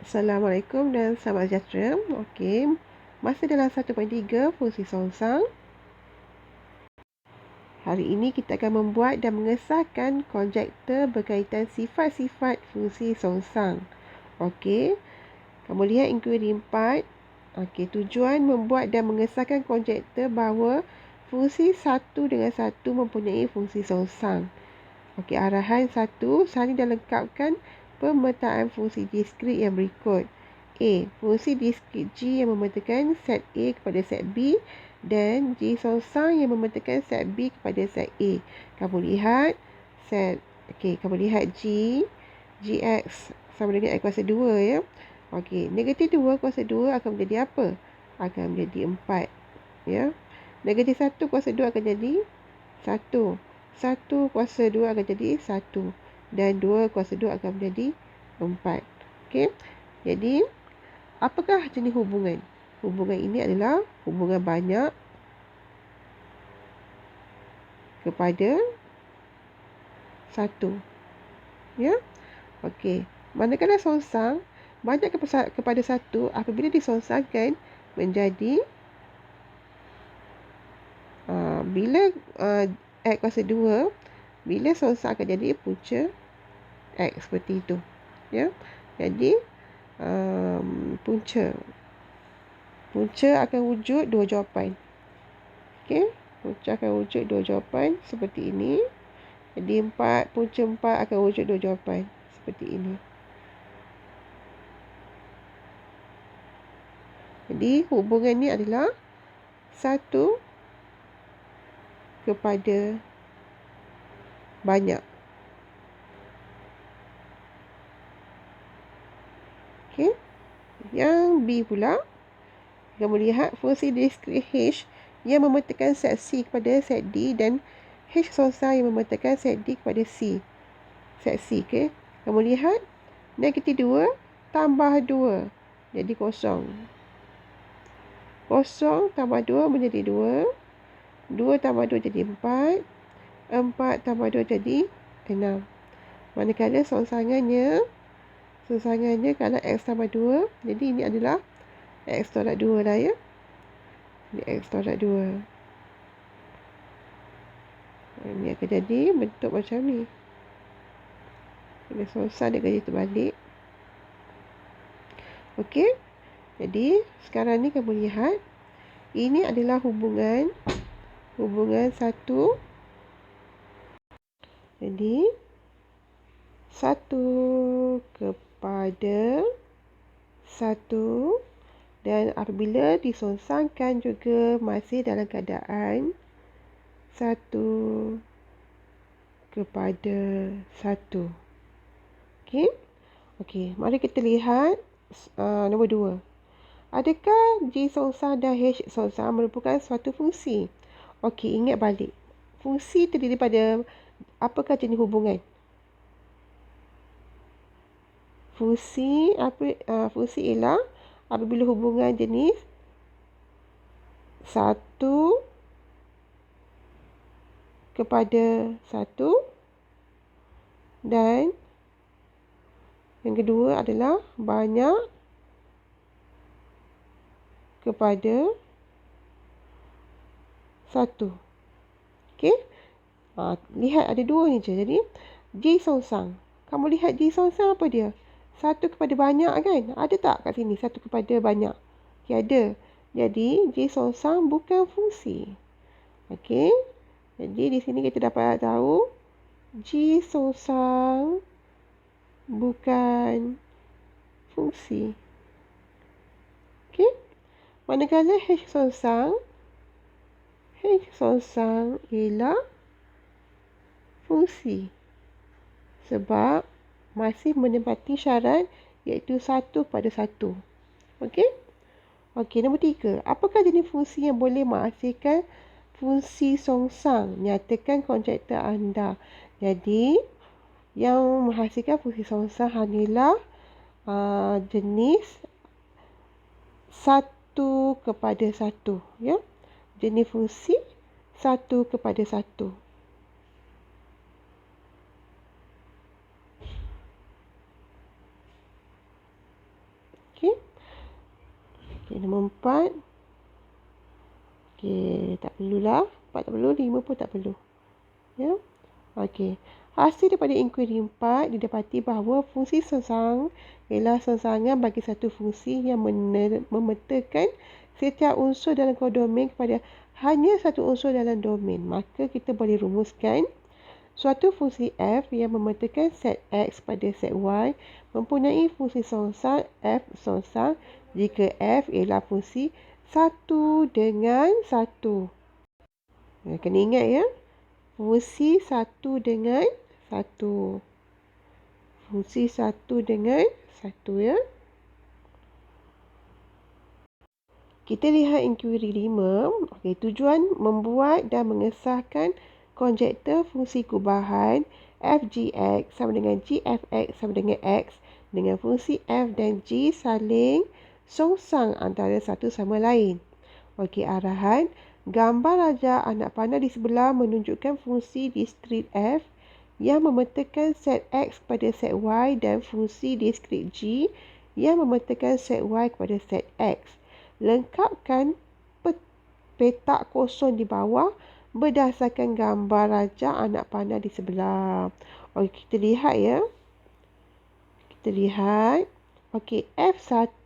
Assalamualaikum dan selamat sejahtera. Okey, masih dalam 1.3 fungsi songsang. Hari ini kita akan membuat dan mengesahkan konjektor berkaitan sifat-sifat fungsi songsang. Okey, kamu lihat inkuari 4. Okey, tujuan membuat dan mengesahkan konjektor bahawa fungsi satu dengan satu mempunyai fungsi songsang. Okey, arahan 1, sali dan lengkapkan pemetaan fungsi diskrit yang berikut. A. Fungsi diskrit G yang memetakan set A kepada set B dan G songsang yang memetakan set B kepada set A. Kamu lihat kamu lihat Gx sama dengan X kuasa 2 ya. Okey, negatif 2 kuasa 2 akan menjadi apa? Akan menjadi 4 ya. Negatif 1 kuasa 2 akan jadi 1. 1 kuasa 2 akan jadi 1 dan 2 kuasa 2 akan menjadi 4. Okey. Jadi apakah jenis hubungan? Hubungan ini adalah hubungan banyak kepada 1. Ya. Okey. Manakala songsang banyak kepada 1 apabila disongsangkan menjadi bila X kuasa 2, bila songsang akan jadi punca X seperti itu. Ya. Jadi punca akan wujud dua jawapan. Okey, punca akan wujud dua jawapan seperti ini. Jadi punca 4 akan wujud dua jawapan seperti ini. Jadi hubungan ni adalah 1 kepada banyak. Okey. Yang B pula, kita melihat fungsi diskrit H yang memetakan set C kepada set D dan H songsang yang memetakan set D kepada C. Set C, okey. Kamu lihat negatif 2 tambah 2 jadi kosong. Kosong tambah 2 menjadi 2. 2 tambah 2 jadi 4. 4 tambah 2 jadi 6. Manakala songsangannya kalau X tambah 2, jadi ini adalah X tolak 2 lah ya. Ini X tolak 2. Ini akan jadi bentuk macam ni. Ini songsang dia gaji terbalik. Okey. Jadi sekarang ni kamu lihat ini adalah hubungan 1. Jadi 1 kepada 1 dan apabila disongsangkan juga masih dalam keadaan 1 kepada 1. Okey. Okey, mari kita lihat nombor 2. Adakah G songsang dan H songsang merupakan suatu fungsi? Okey, ingat balik. Fungsi terdiri pada apakah jenis hubungan? Fungsi ialah apabila hubungan jenis 1 kepada 1 dan yang kedua adalah banyak kepada 1. Okey. Lihat ada 2 ni je. Jadi G songsang. Kamu lihat G songsang apa dia? 1 kepada banyak kan? Ada tak kat sini 1 kepada banyak? Okey, ada. Jadi G songsang bukan fungsi. Okey. Jadi di sini kita dapat tahu G songsang bukan fungsi. Okey. Manakala H songsang ialah fungsi. Sebab masih menepati syarat iaitu 1 pada 1. Okey? Okey, nombor 3. Apakah jenis fungsi yang boleh menghasilkan fungsi songsang? Nyatakan konjektor anda. Jadi, yang menghasilkan fungsi songsang hanyalah jenis 1 kepada 1. Ya? Jenis fungsi 1 kepada 1. Okey. Okey, nombor 4. Okey, tak perlulah. 4 tak perlu, 5 pun tak perlu. Ya. Okey. Hasil daripada inkuari 4 didapati bahawa fungsi sengsang ialah sengsangan bagi satu fungsi yang memetakan setiap unsur dalam kodomen kepada hanya satu unsur dalam domain. Maka kita boleh rumuskan suatu fungsi f yang memetakan set x pada set y mempunyai fungsi sengsang f sengsang jika f ialah fungsi 1 dengan 1. Kena ingat ya. Fungsi 1 dengan 1. Fungsi 1 dengan 1 ya. Kita lihat inkuari 5. Okey, tujuan membuat dan mengesahkan konjektor fungsi kubahan f(g)(x) sama dengan g(f)(x) sama dengan x dengan fungsi f dan g saling songsang antara satu sama lain. Okey, arahan. Gambar rajah anak panah di sebelah menunjukkan fungsi diskrit f yang memetakan set x kepada set y dan fungsi diskrit g yang memetakan set y kepada set x. Lengkapkan petak kosong di bawah berdasarkan gambar rajah anak panah di sebelah. Okey, kita lihat ya. Kita lihat. Okey, F1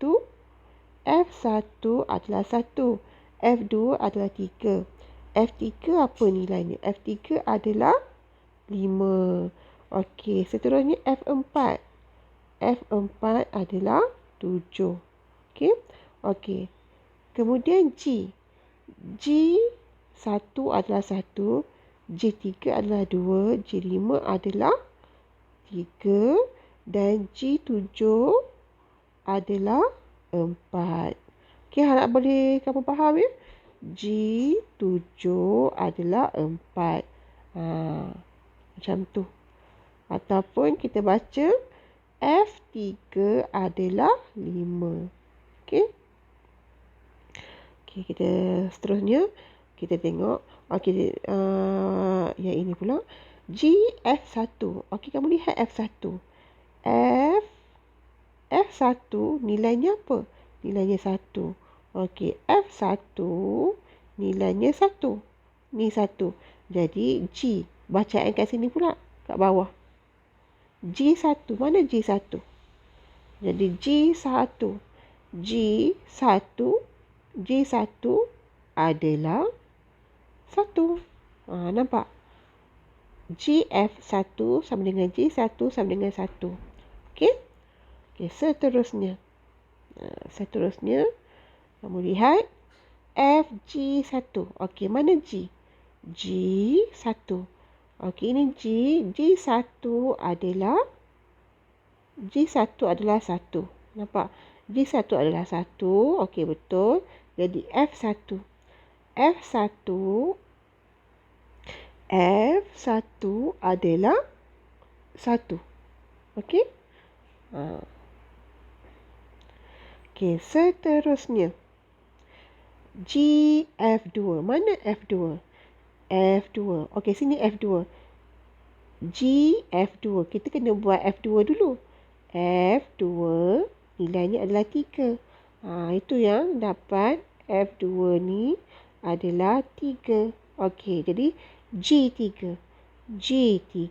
adalah 1. F2 adalah 3. F3 apa nilainya? F3 adalah 5. Okey, seterusnya F4. F4 adalah 7. Okey. Okey. Kemudian G. G1 adalah 1. G3 adalah 2. G5 adalah 3. Dan G7 adalah 4. Okey, harap boleh kamu faham ya. G7 adalah 4. Macam tu. Ataupun kita baca F3 adalah 5. Okey. Okey, kita seterusnya kita tengok. Okey, yang ini pula. F1. Okey, kamu lihat F1. F1 nilainya apa? Nilainya 1. Okey, F1 nilainya 1. Ni 1. Jadi G. Bacaan kat sini pula. Kat bawah. G1. Mana G1? Jadi G1. G1 adalah 1. Nampak? GF1 sama dengan G1 sama dengan 1. Okey? Okey, seterusnya. Seterusnya, kamu lihat FG1. Okey, mana G? G1. Okey, ini G. G1 adalah 1. Nampak? G1 adalah 1. Okey, betul. Jadi F1. F1 adalah 1. Okey? Okey, seterusnya. GF2. Mana F2? F2. Okey, sini F2. GF2. Kita kena buat F2 dulu. F2 nilainya adalah 3. Itu yang dapat F2 ni adalah 3. Okey, jadi G3. G3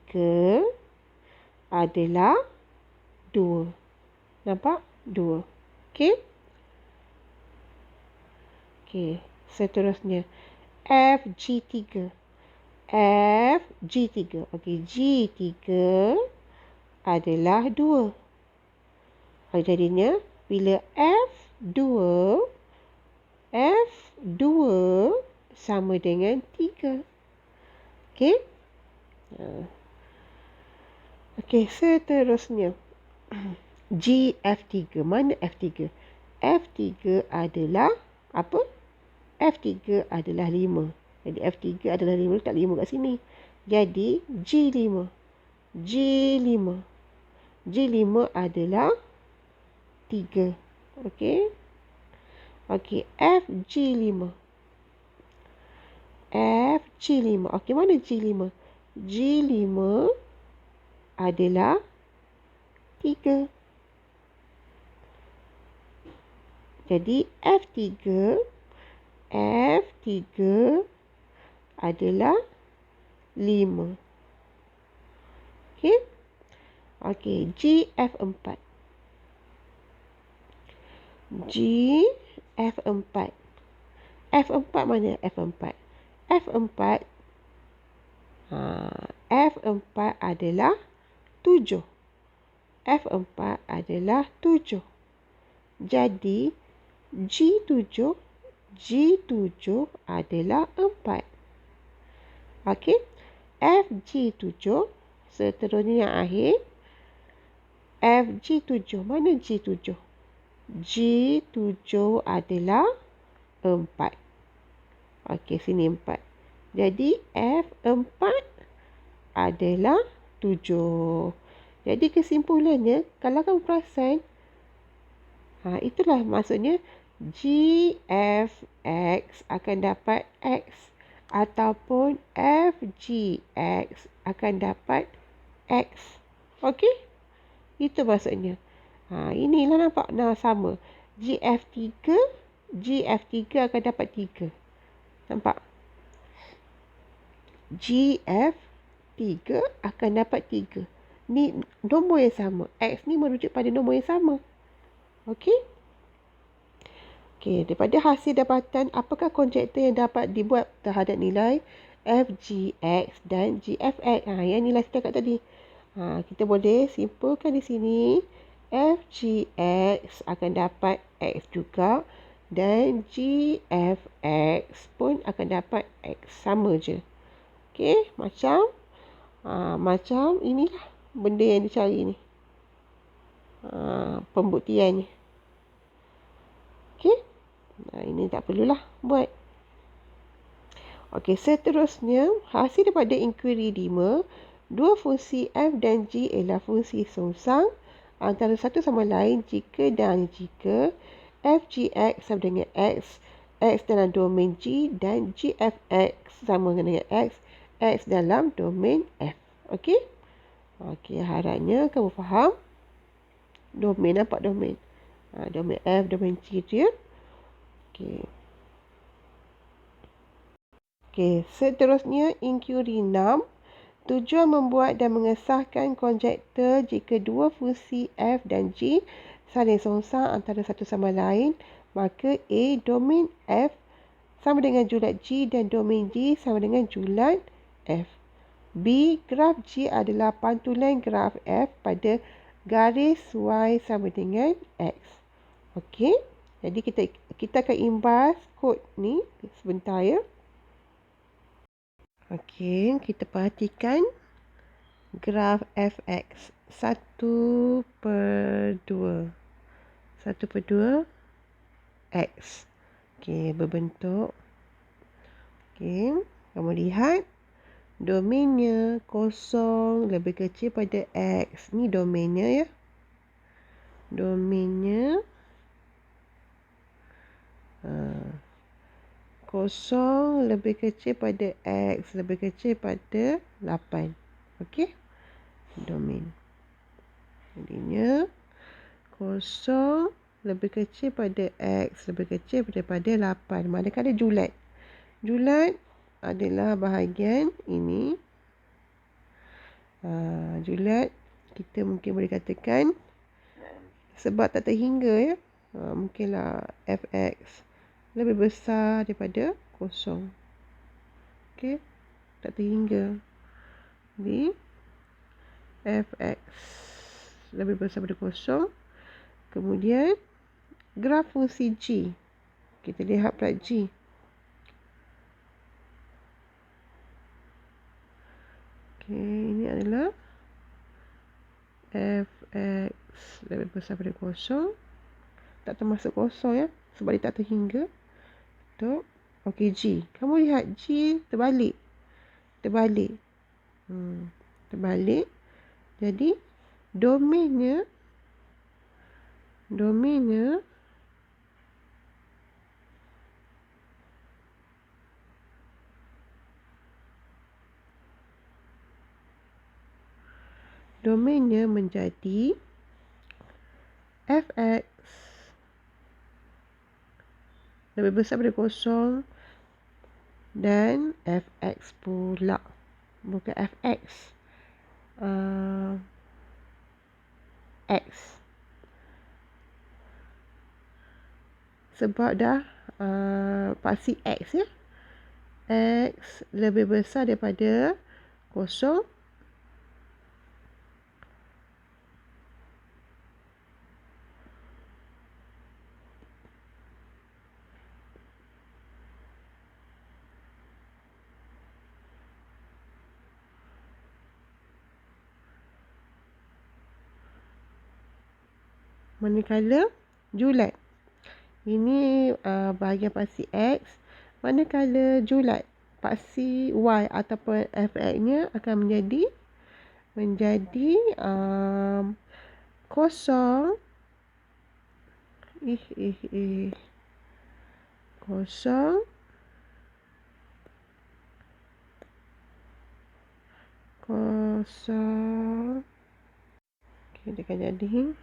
adalah 2. Nampak? 2. Okey? Okey, seterusnya. FG3. FG3. Okey, G3 adalah 2. Jadinya, bila F2 sama dengan 3. Okey? Okey, seterusnya. GF3. Mana F3? F3 adalah apa? F3 adalah 5. Jadi F3 adalah 5. Letak 5 kat sini. Jadi G5. G5 adalah 3. Okey. Okey, FG5. Okey, mana G5? G5 adalah 3. Jadi F3 adalah 5. Okey. Okey, GF4. GF4. F4 mana F4? F4 F4 adalah 7. F4 adalah 7. Jadi G7 adalah 4. Okey. FG7 seterusnya yang akhir. FG7 mana G7? G7 adalah 4. Okey, sini 4. Jadi F4 adalah 7. Jadi kesimpulannya, kalau kamu perasan, itulah maksudnya GFX akan dapat X ataupun FGX akan dapat X. Okey? Itu maksudnya. Inilah nampak sama. GF3 akan dapat 3. Nampak? GF3 akan dapat 3. Ni nombor yang sama. X ni merujuk pada nombor yang sama. Okey? Okey, daripada hasil dapatan, apakah konjektor yang dapat dibuat terhadap nilai FGX dan GFX? Yang nilai kita cakap tadi. Kita boleh simpulkan di sini. FGX akan dapat X juga. Dan GFX pun akan dapat X. Sama je. Okey, macam inilah benda yang dicari ni. Pembuktiannya. Okey. Ini tak perlulah buat. Okey, seterusnya hasil daripada inquiry 5, dua fungsi f dan g ialah fungsi songsang antara satu sama lain jika fgx sama dengan x dalam domain g dan gfx sama dengan x dalam domain f. Okey? Okey, harapnya kamu faham. Domain, nampak domain? Domain f, domain g dia. Okey. Okey, seterusnya inquiry 6. Tujuan membuat dan mengesahkan konjektor jika dua fungsi f dan g saling songsang antara satu sama lain, maka A, domain f sama dengan julat g dan domain g sama dengan julat f. B, graf g adalah pantulan graf f pada garis y sama dengan x. Okey, jadi kita akan imbas kod ni sebentar ya. Okey, kita perhatikan graf fx 1/2. 1/2 x. Okey, berbentuk. Okey, kamu lihat domainnya kosong lebih kecil pada x. Ni domainnya ya. Domainnya kosong lebih kecil pada x, lebih kecil pada 8. Okey? Domain. Jadinya kosong lebih kecil pada x, lebih kecil daripada 8. Manakala julat. Julat adalah bahagian ini. Julat kita mungkin boleh katakan sebab tak terhingga ya. Mungkinlah fx lebih besar daripada kosong. Okey, tak terhingga. Jadi fx lebih besar daripada kosong. Kemudian graf fungsi g. Kita lihat pula g. Okey, ini adalah fx lebih besar daripada kosong. Tak termasuk kosong ya, sebab dia tak terhingga. Okey, G. Kamu lihat G terbalik. Terbalik. Jadi domainnya menjadi fx lebih besar daripada kosong. Dan fx pula. Bukan fx. X. Sebab dah pasti X ya. X lebih besar daripada kosong. Manakala julat. Ini bahagian paksi X. Manakala julat, paksi Y ataupun fx-nya akan menjadi kosong. Kosong. Kosong. Okey, dia akan jadi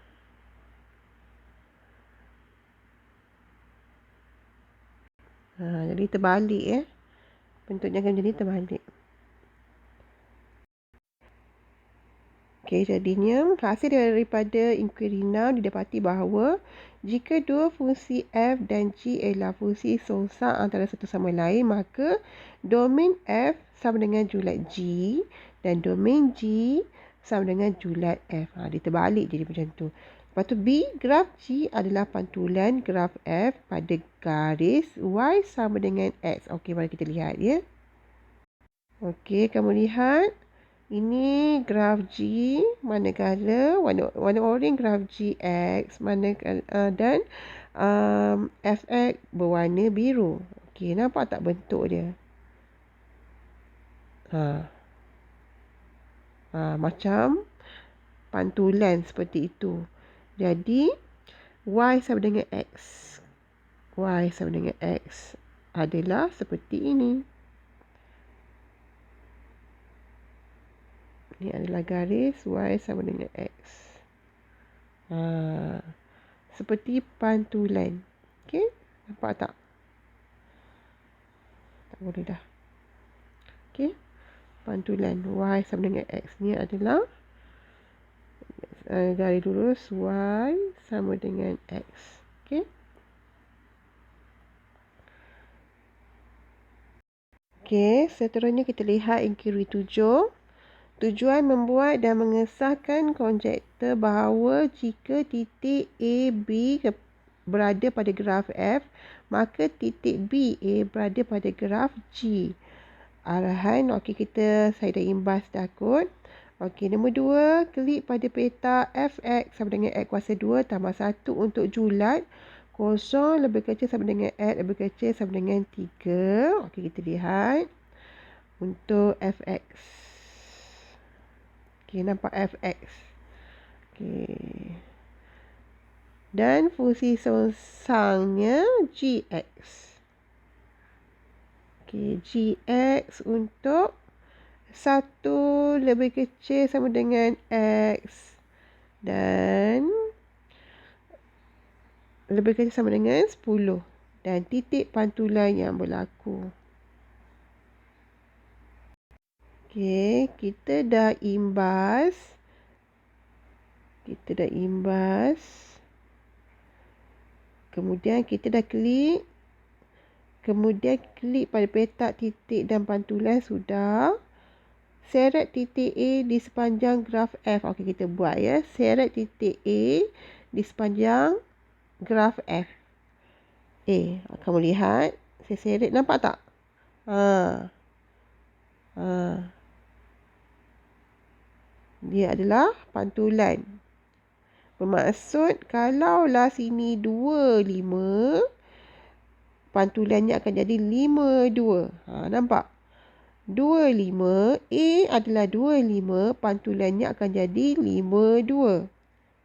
jadi terbalik ya. Bentuknya akan jadi terbalik. Okey, jadinya hasil daripada inquiry now didapati bahawa jika dua fungsi f dan g ialah fungsi songsang antara satu sama lain, maka domain f sama dengan julat g dan domain g sama dengan julat f. Dia terbalik jadi macam tu. Lepas tu B, graf G adalah pantulan graf F pada garis Y sama dengan X. Okey, mari kita lihat ya. Okey, kamu lihat. Ini graf G, manakala warna oranye graf GX, dan FX berwarna biru. Okey, nampak tak bentuk dia? Macam pantulan seperti itu. Jadi Y sama dengan X. Y sama dengan X adalah seperti ini. Ini adalah garis Y sama dengan X. Seperti pantulan. Okey, nampak tak? Tak boleh dah. Okey, pantulan Y sama dengan X ni adalah garis lurus Y sama dengan X. Okey. Okey, seterusnya kita lihat inquiry 7. Tujuan membuat dan mengesahkan konjektor bahawa jika titik A, B berada pada graf F, maka titik B, A berada pada graf G. Arahan, okey, saya dah imbas dah kot. Okey, nombor 2, klik pada peta fx sama dengan x kuasa 2 tambah 1 untuk julat. 0 lebih kecil sama dengan x lebih kecil sama dengan 3. Okey, kita lihat. Untuk fx. Okey, nampak fx. Okey. Dan fungsi songsangnya gx. Okey, gx untuk 1 lebih kecil sama dengan X dan lebih kecil sama dengan 10 dan titik pantulan yang berlaku. Okey, kita dah imbas. Kemudian kita dah klik. Kemudian klik pada petak titik dan pantulan sudah. Seret titik A di sepanjang graf F. Okey, kita buat ya. Seret titik A di sepanjang graf F. Kamu lihat. Saya seret. Nampak tak? Dia adalah pantulan. Bermaksud kalaulah sini 25, pantulannya akan jadi 52. Nampak? 25, A adalah 25, pantulannya akan jadi 52.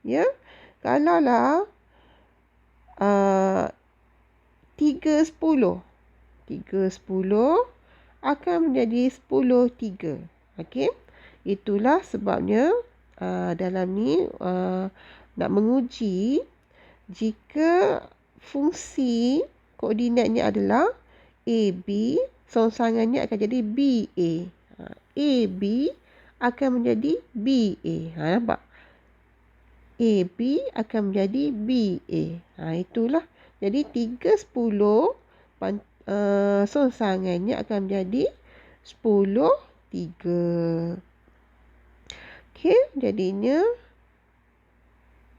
Ya. Kalaulah 3, 10. 3, 10 akan menjadi 10, 3. Okey. Itulah sebabnya dalam ni nak menguji jika fungsi koordinatnya adalah AB, songsangannya akan jadi BA. AB akan menjadi BA. Nampak? AB akan menjadi BA. Itulah. Jadi 3, 10 songsangannya akan menjadi 10, 3. Okey, jadinya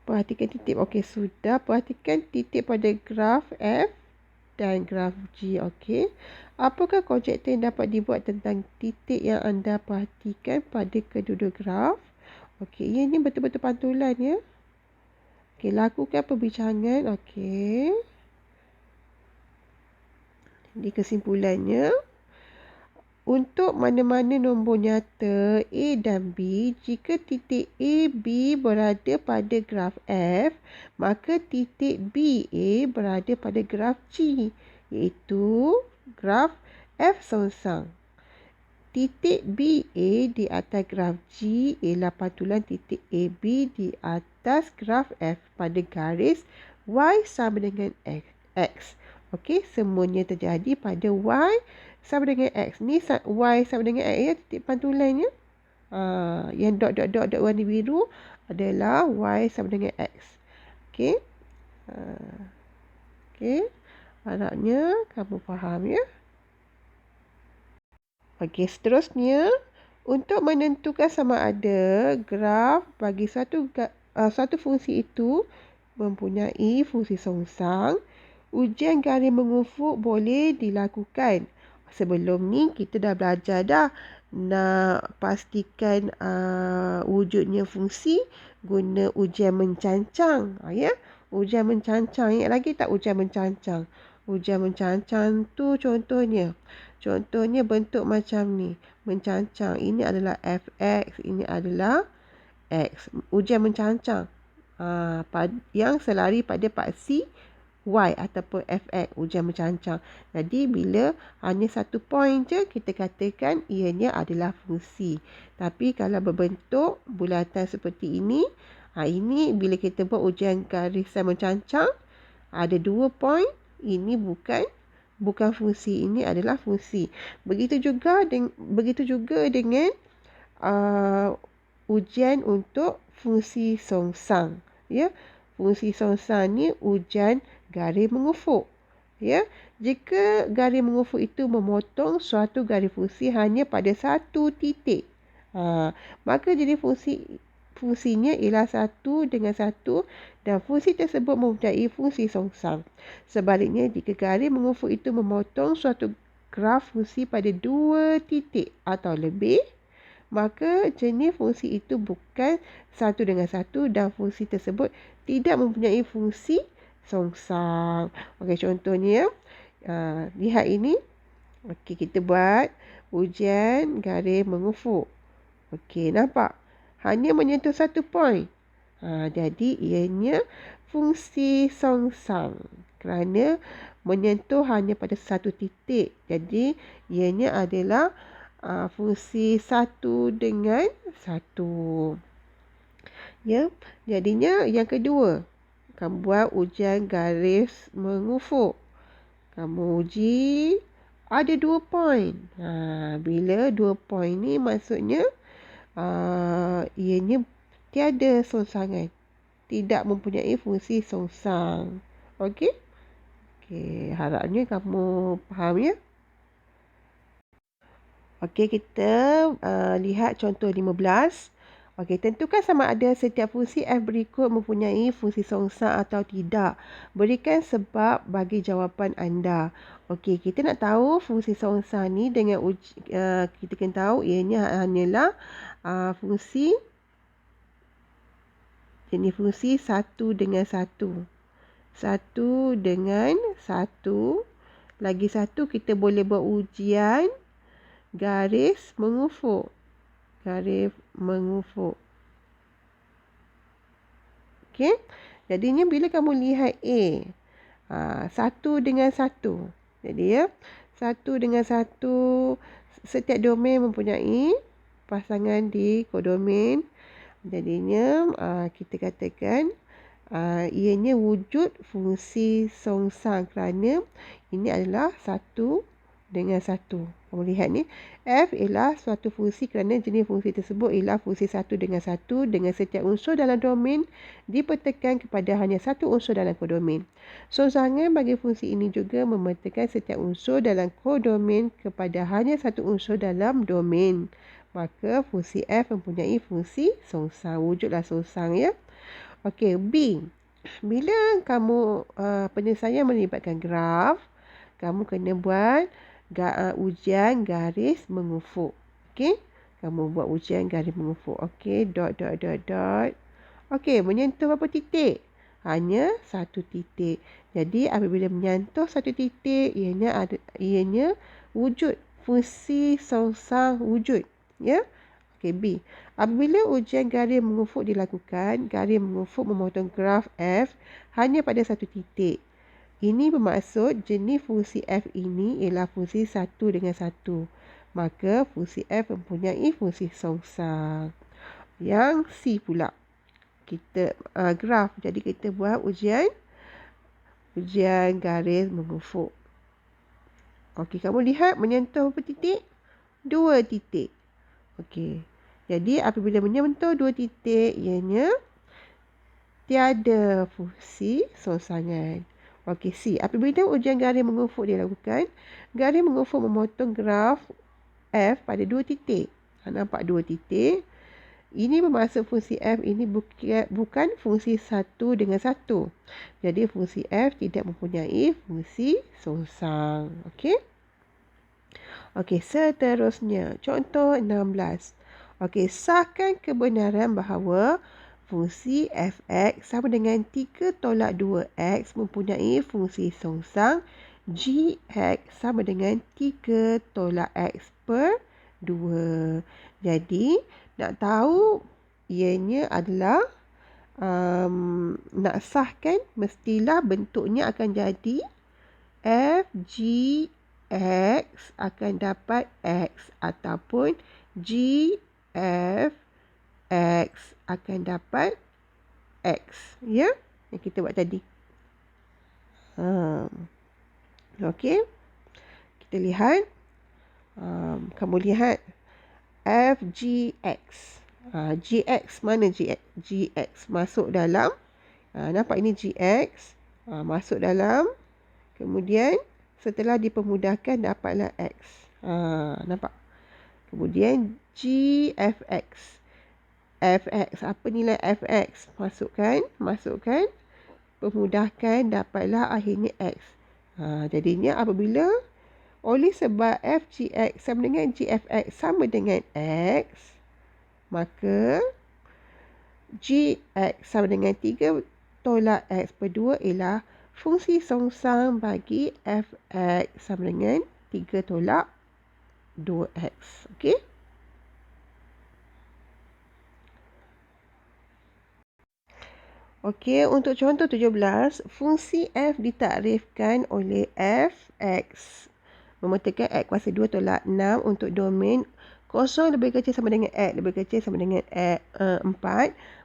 perhatikan titik. Okey, sudah. Perhatikan titik pada graf F dan graf G. Okey. Apakah konjektor yang dapat dibuat tentang titik yang anda perhatikan pada kedua-dua graf? Okey, ini betul-betul pantulan ya. Okey, lakukan perbincangan. Okey. Jadi kesimpulannya, untuk mana-mana nombor nyata A dan B, jika titik A, B berada pada graf F, maka titik B, A berada pada graf G, iaitu graf F songsang. Titik B, A di atas graf G ialah pantulan titik A, B di atas graf F pada garis Y sama dengan X. Okey, semuanya terjadi pada Y sama dengan X. Ni Y sama dengan X ya, titik pantulannya. Yang dot warna biru adalah Y sama dengan X. Okey. Okey. Harapnya kamu faham ya. Okey, seterusnya untuk menentukan sama ada graf bagi satu fungsi itu mempunyai fungsi songsang, ujian garis mengufuk boleh dilakukan. Sebelum ni kita dah belajar dah nak pastikan wujudnya fungsi guna ujian mencancang. Ya, ujian mencancang. Ingat lagi tak ujian mencancang? Ujian mencancang tu contohnya bentuk macam ni. Mencancang. Ini adalah fx, ini adalah x. Ujian mencancang. Yang selari pada paksi Y ataupun fx, ujian mencancang. Jadi bila hanya satu poin je, kita katakan ianya adalah fungsi. Tapi kalau berbentuk bulatan seperti ini, ini bila kita buat ujian garisan mencancang, ada 2 poin, ini bukan fungsi, ini adalah fungsi. Begitu juga dengan ujian untuk fungsi songsang. Ya, fungsi songsang ni ujian garis mengufuk. Ya, jika garis mengufuk itu memotong suatu garis fungsi hanya pada satu titik, maka jadi fungsinya ialah 1 dengan 1 dan fungsi tersebut mempunyai fungsi songsang. Sebaliknya, jika garis mengufuk itu memotong suatu graf fungsi pada 2 titik atau lebih, maka jenis fungsi itu bukan 1 dengan 1 dan fungsi tersebut tidak mempunyai fungsi songsang. Okey, contohnya lihat ini. Okey, kita buat ujian garis mengufuk. Okey, nampak? Hanya menyentuh 1 poin. Jadi ianya fungsi songsang kerana menyentuh hanya pada satu titik. Jadi ianya adalah fungsi 1 dengan 1. Ya, jadinya yang kedua, kamu buat ujian garis mengufuk. Kamu uji ada 2 poin. Bila 2 poin ni maksudnya ianya tiada songsangan. Tidak mempunyai fungsi songsang. Okey? Okey, harapnya kamu faham ya. Okey, kita lihat contoh 15. Okey, tentukan sama ada setiap fungsi f berikut mempunyai fungsi songsang atau tidak. Berikan sebab bagi jawapan anda. Okey, kita nak tahu fungsi songsang ni dengan kita kena tahu ianya hanyalah fungsi jenis fungsi 1 dengan 1. 1 dengan 1. Lagi satu kita boleh buat ujian garis mengufuk. Garis mengufuk. Okey. Jadinya bila kamu lihat A, 1 dengan 1. Jadi ya, 1 dengan 1, setiap domain mempunyai pasangan di kodomain. Jadinya kita katakan ianya wujud fungsi songsang kerana ini adalah satu dengan satu. Kamu lihat ni, F ialah suatu fungsi kerana jenis fungsi tersebut ialah fungsi satu dengan setiap unsur dalam domain dipetakan kepada hanya satu unsur dalam kodomain. Songsangan bagi fungsi ini juga memetakan setiap unsur dalam kodomain kepada hanya satu unsur dalam domain. Maka fungsi F mempunyai fungsi songsang. Wujudlah songsang, ya. Okey, B. Bila kamu penyelesaian melibatkan graf, kamu kena buat ujian garis mengufuk. Okey, kamu buat ujian garis mengufuk. Okey, dot. Okey, menyentuh berapa titik? Hanya satu titik. Jadi apabila menyentuh satu titik, ianya wujud fungsi songsang wujud, ya. Okey, B. Apabila ujian garis mengufuk dilakukan, garis mengufuk memotong graf F hanya pada satu titik. Ini bermaksud jenis fungsi F ini ialah fungsi satu dengan satu. Maka fungsi F mempunyai fungsi songsang. Yang C pula, kita graf. Jadi kita buat ujian garis mengufuk. Okey, kamu lihat menyentuh berapa titik? 2 titik. Okey. Jadi apabila menyentuh 2 titik, ianya tiada fungsi songsangan. Okey, C. Apabila ujian garis mengufuk dilakukan, garis mengufuk memotong graf F pada 2 titik. Nampak 2 titik? Ini bermaksud fungsi F ini bukan fungsi satu dengan satu. Jadi fungsi F tidak mempunyai fungsi songsang. Okey? Okey, seterusnya. Contoh 16. Okey, sahkan kebenaran bahawa fungsi f(x) sama dengan 3 tolak 2x mempunyai fungsi songsang g(x) sama dengan 3 tolak x per 2. Jadi, nak tahu ianya adalah nak sahkan, mestilah bentuknya akan jadi f, g, x akan dapat x ataupun g, f, x akan dapat x, ya, yang kita buat tadi. Okey, kita lihat. Kamu lihat f, g, x. Gx, mana gx? Masuk dalam. Nampak ini gx. Masuk dalam. Kemudian setelah dipermudahkan dapatlah x. Nampak? Kemudian gfx. Fx, apa nilai fx? Masukkan. Permudahkan, dapatlah akhirnya x. Jadinya apabila oleh sebab f gx sama dengan gfx sama dengan x, maka gx sama dengan 3 tolak x per 2 ialah fungsi songsang bagi fx sama dengan 3 tolak 2x. Okey? Okey, untuk contoh 17, fungsi f ditakrifkan oleh fx memetakan x kuasa 2 tolak 6 untuk domain 0 lebih kecil sama dengan x lebih kecil sama dengan 4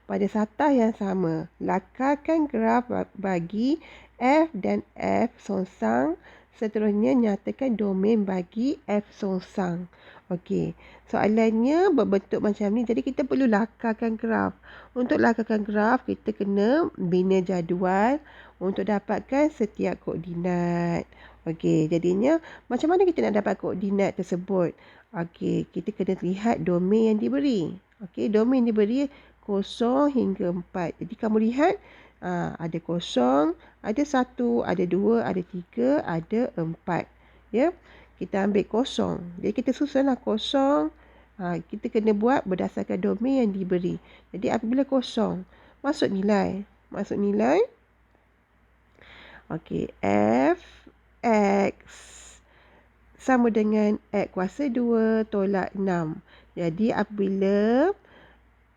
pada satah yang sama. Lakarkan graf bagi f dan f songsang. Seterusnya nyatakan domain bagi f songsang. Okey, soalannya berbentuk macam ni. Jadi kita perlu lakarkan graf. Untuk lakarkan graf, kita kena bina jadual untuk dapatkan setiap koordinat. Okey, jadinya macam mana kita nak dapat koordinat tersebut? Okey, kita kena lihat domain yang diberi. Okey, domain diberi 0 hingga 4. Jadi kamu lihat ada 0, ada 1, ada 2, ada 3, ada 4. Ya. Kita ambil 0. Jadi kita susunlah 0. Kita kena buat berdasarkan domain yang diberi. Jadi apabila 0, masuk nilai. Okey, f x sama dengan x kuasa 2 tolak 6. Jadi apabila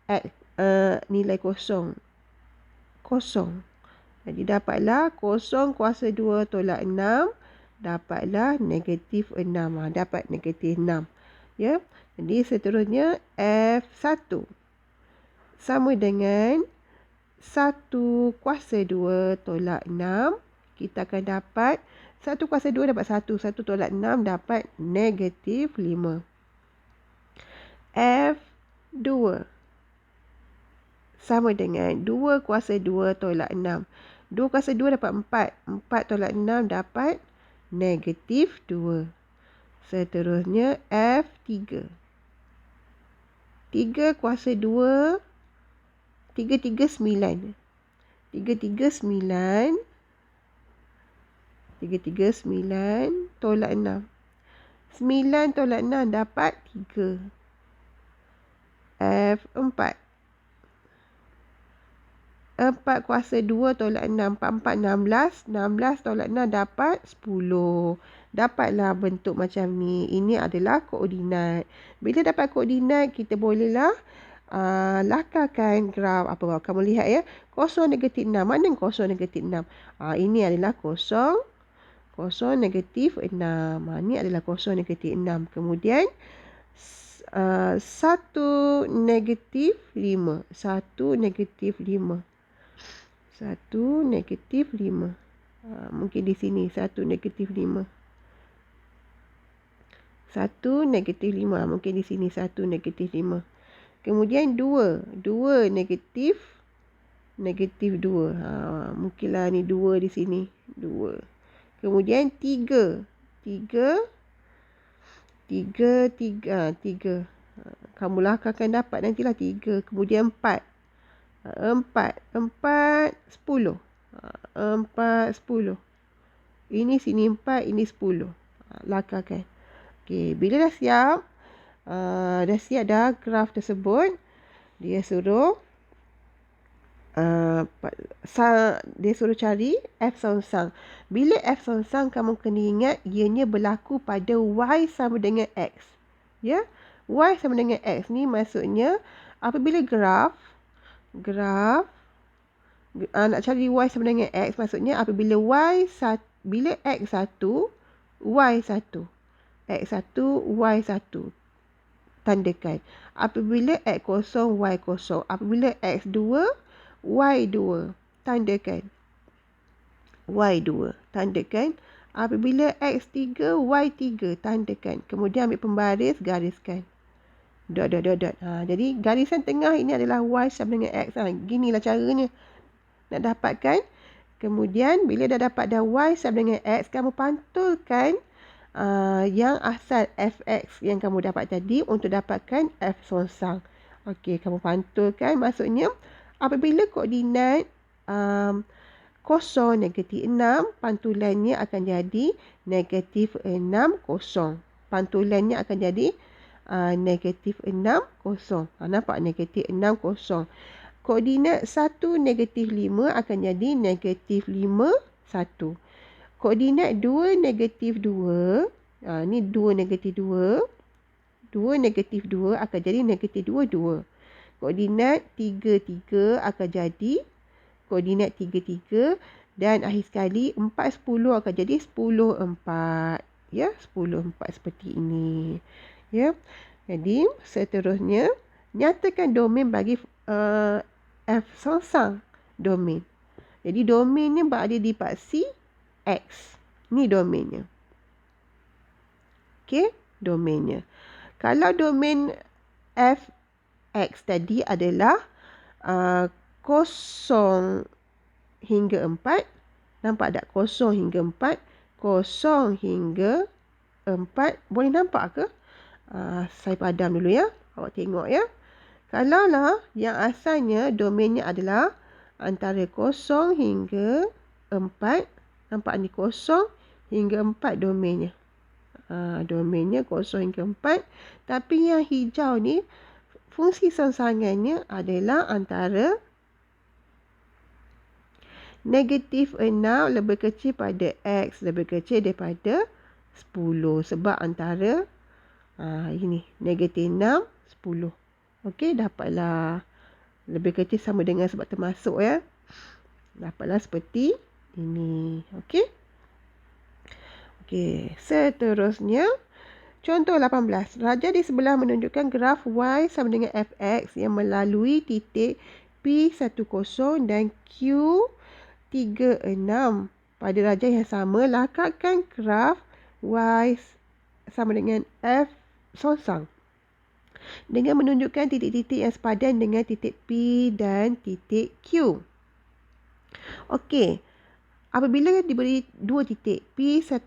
x, nilai 0. Jadi dapatlah 0 kuasa 2 tolak 6. Dapatlah negatif 6. Dapat negatif 6. Ya. Jadi seterusnya F1 sama dengan 1 kuasa 2 tolak 6. Kita akan dapat 1 kuasa 2 dapat 1. 1 tolak 6 dapat negatif 5. F2 sama dengan 2 kuasa 2 tolak 6. 2 kuasa 2 dapat 4. 4 tolak 6 dapat negatif 2. Seterusnya F3. 3 kuasa 2. 3, 3, 9. 3, 3, 9. 3, 3, 9 tolak 6. 9 tolak 6 dapat 3. F4. 4 kuasa 2 tolak 6. 4, 4, 16. 16 tolak 6 dapat 10. Dapatlah bentuk macam ni. Ini adalah koordinat. Bila dapat koordinat, kita bolehlah lakarkan graf. Kamu lihat ya. Kosong negatif 6. Mana kosong negatif 6? Ini adalah kosong negatif 6. Ini adalah kosong negatif 6. Kemudian 1 negatif 5. 1 negatif 5. 1 negatif 5. Mungkin di sini 1 negatif 5. 1 negatif 5. Mungkin di sini 1 negatif 5. Kemudian 2. 2 negatif 2. Mungkinlah ni 2 di sini. 2. Kemudian 3. 3. 3. Kamu lakarkan dapat nantilah 3. Kemudian 4. 4, 10. 4, 10. Ini sini 4, ini 10. Lakarkan. Okey, bila dah siap, dah graf tersebut, dia suruh cari F songsang. Bila F songsang, kamu kena ingat ianya berlaku pada Y sama dengan X. Ya, Y sama dengan X ni maksudnya apabila graf nak cari Y sama dengan X, maksudnya apabila bila X1, Y1. X1, Y1. Tandakan. Apabila X0, Y0. Apabila X2, Y2. Tandakan. Y2. Tandakan. Apabila X3, Y3. Tandakan. Kemudian ambil pembaris, gariskan. Dot. Jadi garisan tengah ini adalah Y sama dengan X. Ginilah caranya nak dapatkan. Kemudian bila dah dapat Y sama dengan X, kamu pantulkan yang asal fx yang kamu dapat tadi untuk dapatkan F songsang. Okey, kamu pantulkan. Maksudnya apabila koordinat 0, negatif 6, pantulannya akan jadi negatif 6, 0. Pantulannya akan jadi negatif 6, 0. Nampak negatif 6, 0. Koordinat 1, negatif 5 akan jadi negatif 5, 1. Koordinat 2, negatif 2. Ni 2, negatif 2. 2, negatif 2 akan jadi negatif 2, 2. Koordinat 3, 3 akan jadi koordinat 3, 3. Dan akhir sekali 4, 10 akan jadi 10, 4. Ya, 10, 4 seperti ini. Ya. Jadi, seterusnya, nyatakan domain bagi F songsang. Domain. Jadi, domainnya berada di paksi X. Ni domainnya. Okey, domainnya. Kalau domain Fx tadi adalah 0 hingga 4. Nampak tak? 0 hingga 4. 0 hingga 4. Boleh nampak ke? Saya padam dulu ya. Awak tengok ya. Kalaulah yang asalnya domainnya adalah antara 0 hingga 4. Nampak ni 0 hingga 4 domainnya. Domainnya 0 hingga 4. Tapi yang hijau ni, fungsi songsangannya adalah antara negatif 6 lebih kecil pada X lebih kecil daripada 10. Sebab antara ini negatif 6, 10. Okey, dapatlah lebih kecil sama dengan sebab termasuk ya. Dapatlah seperti ini. Okey. Okey, seterusnya contoh 18. Raja di sebelah menunjukkan graf Y sama dengan Fx yang melalui titik P10 dan Q36 pada darjah yang sama, lakarkan graf Y sama dengan F songsang dengan menunjukkan titik-titik yang sepadan dengan titik P dan titik Q. Okey, apabila diberi dua titik P10,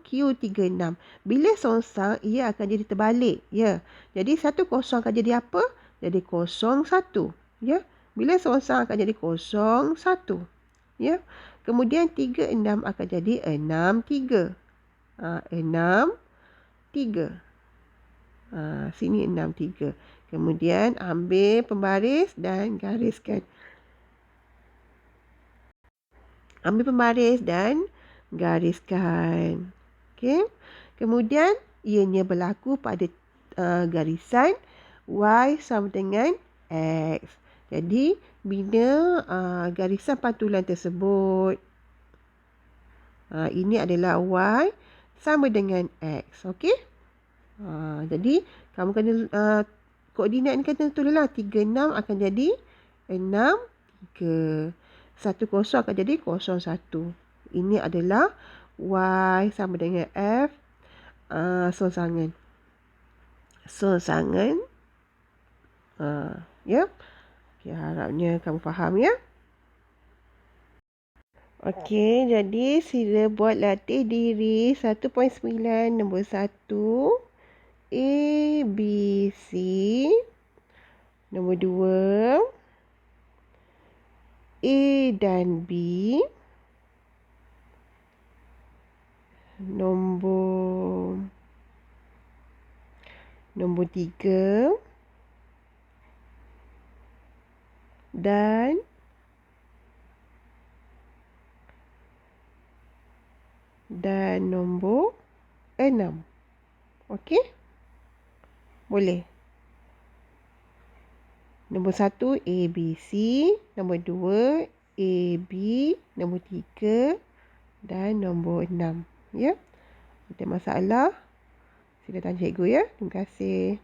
Q36, bila songsang ia akan jadi terbalik, ya. Jadi 10 akan jadi apa? Jadi 01, ya. Bila songsang akan jadi 01, ya. Kemudian 36 akan jadi 63. 63. Sini 63. Kemudian ambil pembaris dan gariskan. Ambil pembaris dan gariskan. Okey. Kemudian ianya berlaku pada garisan Y sama dengan X. Jadi bina garisan pantulan tersebut. Ini adalah Y sama dengan X. Okey. Jadi kamu kena koordinat ni kena tulislah. 36 akan jadi 63. 10 akan jadi 01. Ini adalah Y sama dengan F songsangan. Songsangan. Ya. Okay, harapnya kamu faham, ya. Okey, jadi sila buat latih diri 1.9 nombor 1. A, B, C. Nombor 2. A dan B. Nombor 3. Dan nombor 6. Okey? Boleh. Nombor 1 A, B, C. Nombor 2 A, B. Nombor 3 dan nombor 6. Ya? Ada masalah? Sila tanya cikgu, ya. Terima kasih.